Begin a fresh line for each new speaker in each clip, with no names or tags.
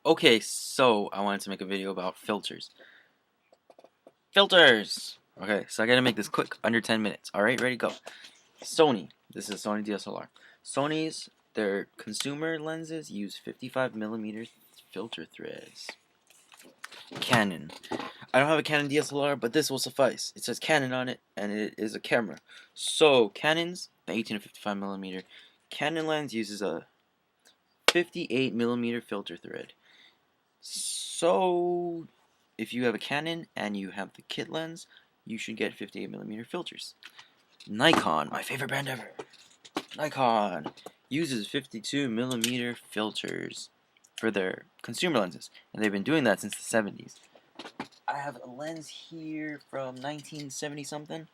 Okay, so I wanted to make a video about filters. Filters! Okay, so I gotta make this quick, under 10 minutes. Alright, ready, go. Sony. This is Sony DSLR. Sony's, their consumer lenses use 55mm filter threads. Canon. I don't have a Canon DSLR, but this will suffice. It says Canon on it, and it is a camera. So, Canon's, the 18 to 55mm. Canon lens uses a 58mm filter thread. So, if you have a Canon and you have the kit lens, you should get 58mm filters. Nikon, my favorite brand ever. Nikon uses 52mm filters for their consumer lenses, and they've been doing that since the 70s. I have a lens here from 1970 something.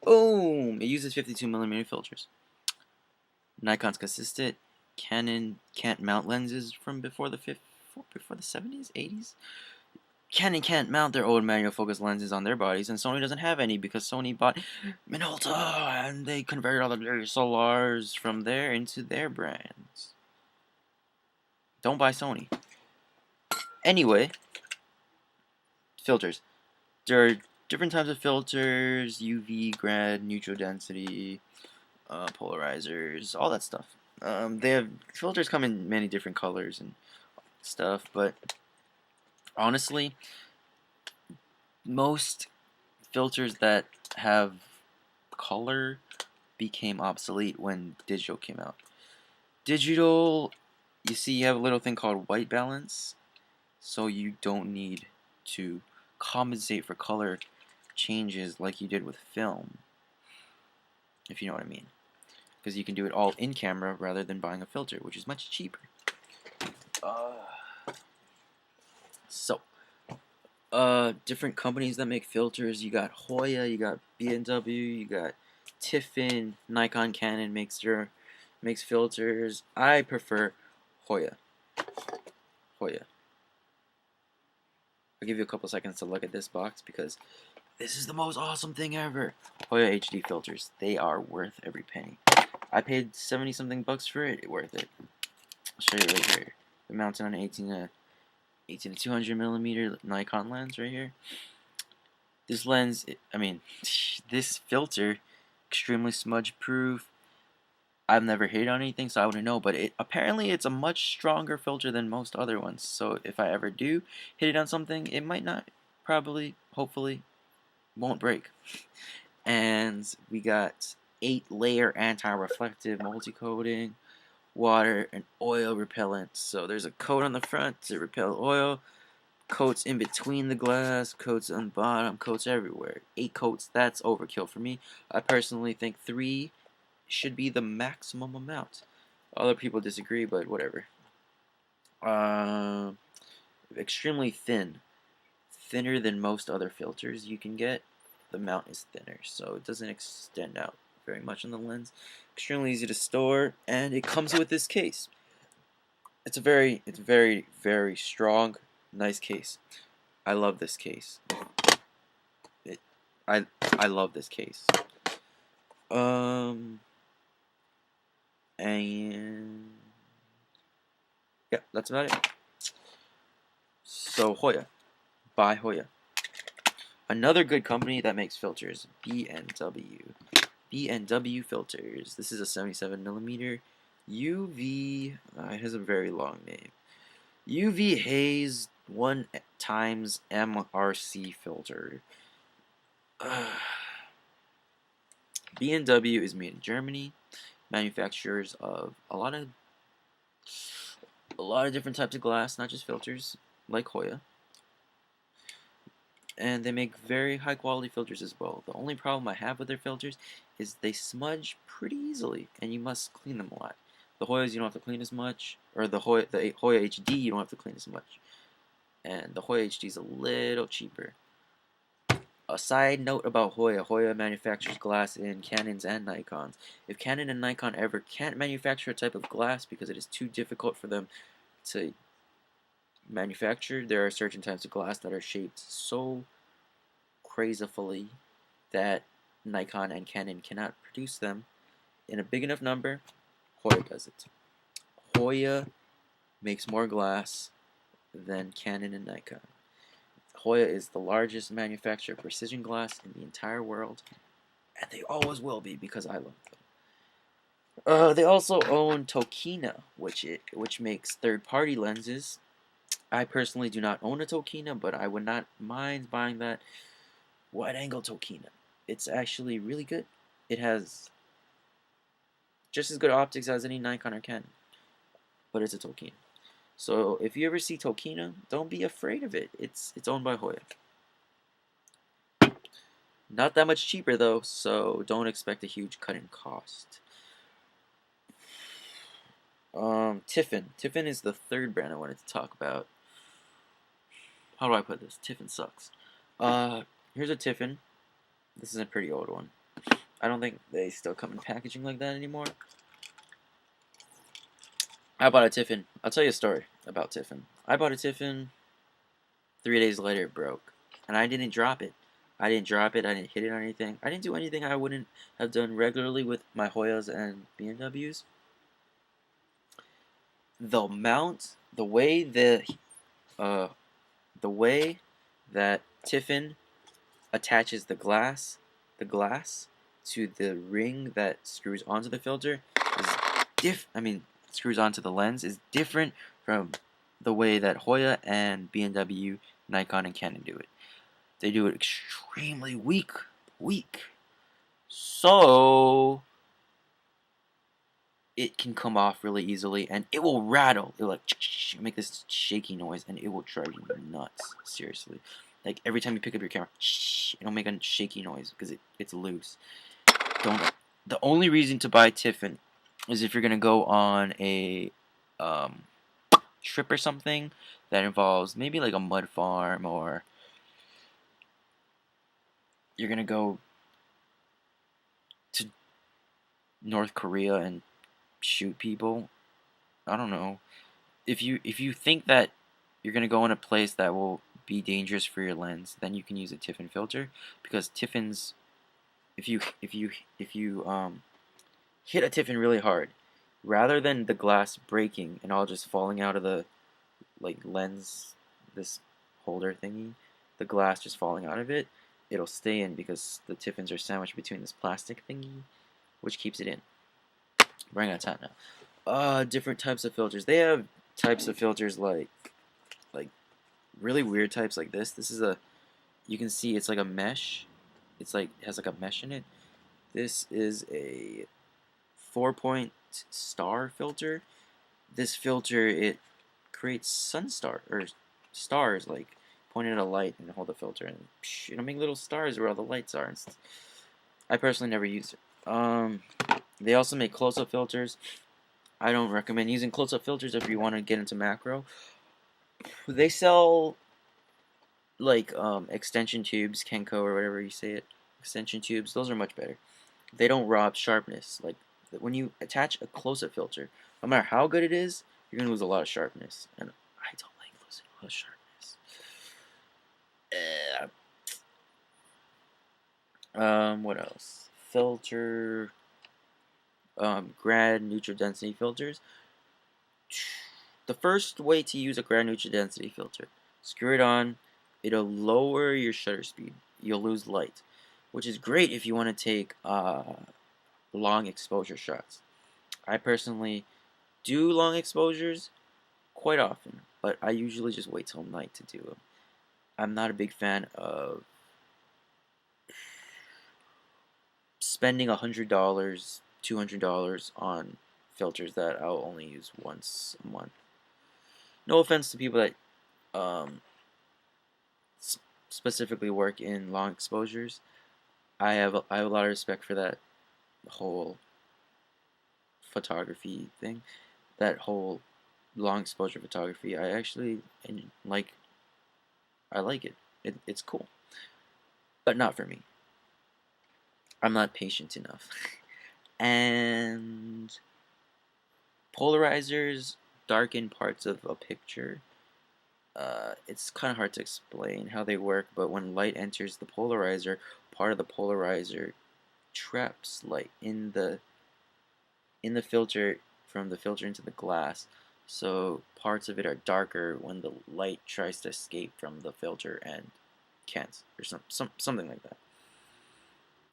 Boom! It uses 52mm filters. Nikon's consistent. Canon can't mount lenses from before the 70s, 80s. Canon can't mount their old manual focus lenses on their bodies, and Sony doesn't have any because Sony bought Minolta, and they converted all the DSLRs from there into their brands. Don't buy Sony. Anyway, filters. There are different types of filters: UV, grad, neutral density, polarizers, all that stuff. They have filters come in many different colors and stuff, but honestly, most filters that have color became obsolete when digital came out. Digital, you see, you have a little thing called white balance, so you don't need to compensate for color changes like you did with film, if you know what I mean. Because you can do it all in camera rather than buying a filter, which is much cheaper. Uh, so, different companies that make filters. You got Hoya, you got B&W, you got Tiffin, Nikon, Canon makes filters. I prefer Hoya. Hoya. I'll give you a couple seconds to look at this box because this is the most awesome thing ever. Hoya HD filters. They are worth every penny. I paid 70 something bucks for it. Worth it. I'll show you right here. It mounted on an 18 to 200mm Nikon lens right here. This lens, this filter, extremely smudge proof. I've never hit it on anything, so I wouldn't know, but apparently it's a much stronger filter than most other ones. So if I ever do hit it on something, it might not, probably, hopefully, won't break. And we got 8-layer anti-reflective multi-coating, water and oil repellent. So there's a coat on the front to repel oil, coats in between the glass, coats on the bottom, coats everywhere. 8 coats, that's overkill for me. I personally think 3 should be the maximum amount. Other people disagree, but whatever. Uh, Extremely thin. Thinner than most other filters you can get. The mount is thinner, so it doesn't extend out very much on the lens. Extremely easy to store, and it comes with this case. It's very, very strong, nice case. I love this case. It, I love this case. And yeah, that's about it. So Hoya, buy Hoya. Another good company that makes filters, B&W. B&W filters. This is a 77mm UV. It has a very long name. UV Haze 1 times MRC filter. B&W is made in Germany. Manufacturers of a lot of different types of glass, not just filters, like Hoya. And they make very high quality filters as well. The only problem I have with their filters is they smudge pretty easily, and you must clean them a lot. The Hoyas you don't have to clean as much, or the Hoya HD you don't have to clean as much. And the Hoya HD is a little cheaper. A side note about Hoya. Hoya manufactures glass in Canons and Nikons. If Canon and Nikon ever can't manufacture a type of glass because it is too difficult for them to manufacture, there are certain types of glass that are shaped so crazily that Nikon and Canon cannot produce them in a big enough number. Hoya does it. Hoya makes more glass than Canon and Nikon. Hoya is the largest manufacturer of precision glass in the entire world, and they always will be because I love them. They also own Tokina, which makes third-party lenses. I personally do not own a Tokina, but I would not mind buying that wide-angle Tokina. It's actually really good. It has just as good optics as any Nikon or Canon, but it's a Tokina. So if you ever see Tokina, don't be afraid of it. It's owned by Hoya. Not that much cheaper though, so don't expect a huge cut in cost. Tiffen. Tiffen is the third brand I wanted to talk about. How do I put this? Tiffen sucks. Here's a Tiffen. This is a pretty old one. I don't think they still come in packaging like that anymore. I bought a Tiffen. I'll tell you a story about Tiffen. I bought a Tiffen. 3 days later, it broke. And I didn't drop it. I didn't drop it. I didn't hit it or anything. I didn't do anything I wouldn't have done regularly with my Hoyas and BMWs. The mount, the way that Tiffen attaches the glass to the ring that screws onto the filter is screws onto the lens is different from the way that Hoya and BMW, Nikon, and Canon do it. They do it extremely weak. So it can come off really easily, and it will rattle. It'll like make this shaky noise, and it will drive you nuts. Seriously, like every time you pick up your camera, it'll make a shaky noise because it's loose. Don't. The only reason to buy Tiffen is if you're gonna go on a trip or something that involves maybe like a mud farm, or you're gonna go to North Korea and shoot people. I don't know. If you think that you're gonna go in a place that will be dangerous for your lens, then you can use a Tiffen filter, because Tiffins, if you hit a Tiffen really hard, rather than the glass breaking and all just falling out of the lens, this holder thingy, the glass just falling out of it, it'll stay in because the Tiffins are sandwiched between this plastic thingy, which keeps it in. Running out of time now. Different types of filters. They have types of filters like really weird types like this. This is you can see it's like a mesh. It has like a mesh in it. This is a 4-point star filter. This filter, it creates stars like pointing at a light and hold the filter, and it'll make little stars where all the lights are. I personally never used it. They also make close-up filters. I don't recommend using close-up filters if you want to get into macro. They sell extension tubes, Kenko or whatever you say it, extension tubes. Those are much better. They don't rob sharpness. Like when you attach a close-up filter, no matter how good it is, you're gonna lose a lot of sharpness, and I don't like losing a lot of sharpness. What else? Filter. Grad neutral density filters. The first way to use a grad neutral density filter: screw it on. It'll lower your shutter speed. You'll lose light, which is great if you want to take long exposure shots. I personally do long exposures quite often, but I usually just wait till night to do them. I'm not a big fan of spending $100, $200 on filters that I'll only use once a month. No offense to people that specifically work in long exposures. I have a lot of respect for that whole photography thing, that whole long exposure photography. I actually I like it. It's cool, but not for me. I'm not patient enough. And polarizers darken parts of a picture. It's kind of hard to explain how they work, but when light enters the polarizer, part of the polarizer traps light in the filter, from the filter into the glass. So parts of it are darker when the light tries to escape from the filter and can't, or something like that.